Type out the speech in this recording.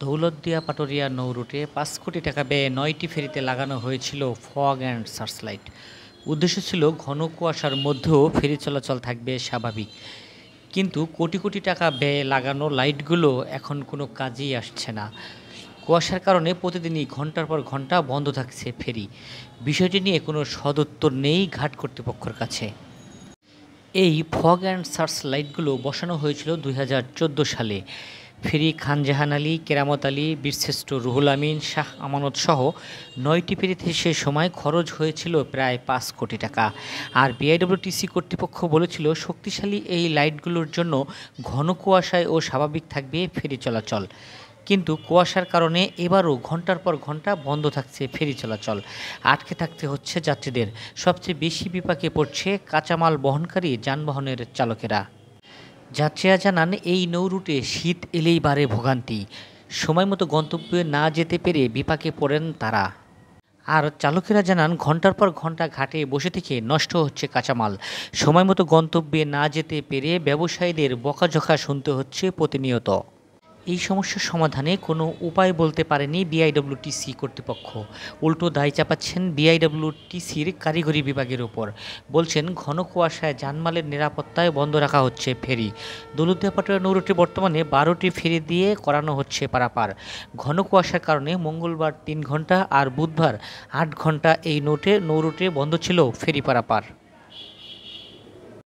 দৌলতদিয়া পাটুরিয়া নৌরুটে ৫ কোটি টাকা ব্যয়ে ৯টি ফেরিতে লাগানো হয়েছিল ফগ অ্যান্ড সার্চলাইট। উদ্দেশ্য ছিল ঘন কুয়াশার মধ্যেও ফেরি চলাচল থাকবে স্বাভাবিক। কিন্তু কোটি কোটি টাকা ব্যয়ে লাগানো লাইটগুলো এখন কোনো কাজেই আসছে না। কুয়াশার কারণে প্রতিদিনই ঘন্টার পর ঘন্টা বন্ধ থাকছে ফেরি। বিষয়টি নিয়ে কোনো সদুত্তর নেই ঘাট কর্তৃপক্ষের কাছে। এই ফগ অ্যান্ড সার্চ লাইটগুলো বসানো হয়েছিল ২০১৪ সালে। ফেরি খানজাহান আলী, কেরামত আলী, বীরশ্রেষ্ঠ রুহুল আমিন, শাহ আমানত সহ ৯টি ফেরিতে সে সময় খরচ হয়েছিল প্রায় ৫ কোটি টাকা। আর বিআইডব্লিউটিসি কর্তৃপক্ষ বলেছিল শক্তিশালী এই লাইটগুলোর জন্য ঘন কুয়াশায় ও স্বাভাবিক থাকবে ফেরি চলাচল। কিন্তু কুয়াশার কারণে এবারও ঘন্টার পর ঘন্টা বন্ধ থাকছে ফেরি চলাচল। আটকে থাকতে হচ্ছে যাত্রীদের। সবচেয়ে বেশি বিপাকে পড়ছে কাঁচামাল বহনকারী যানবাহনের চালকেরা। যাত্রীরা জানান এই নৌরুটে শীত এলেই বাড়ে ভোগান্তি। সময়মতো গন্তব্যে না যেতে পেরে বিপাকে পড়েন তারা। আর চালকেরা জানান ঘন্টার পর ঘন্টা ঘাটে বসে থেকে নষ্ট হচ্ছে কাঁচামাল। সময়মতো গন্তব্যে না যেতে পেরে ব্যবসায়ীদের বকাঝকা শুনতে হচ্ছে প্রতিনিয়ত। এই সমস্যার সমাধানে কোনো উপায় বলতে পারেনি বিআইডব্লিউটিসি কর্তৃপক্ষ। উল্টো দায় চাপাচ্ছেন বিআইডব্লিউটিসির কারিগরি বিভাগের ওপর। বলছেন ঘন কুয়াশায় যানমালের নিরাপত্তায় বন্ধ রাখা হচ্ছে ফেরি। দৌলতদিয়া পাটুরিয়া নৌরুটে বর্তমানে ১২টি ফেরি দিয়ে করানো হচ্ছে পারাপার। ঘন কুয়াশার কারণে মঙ্গলবার ৩ ঘন্টা আর বুধবার ৮ ঘন্টা এই নৌরুটে বন্ধ ছিল ফেরি পারাপার।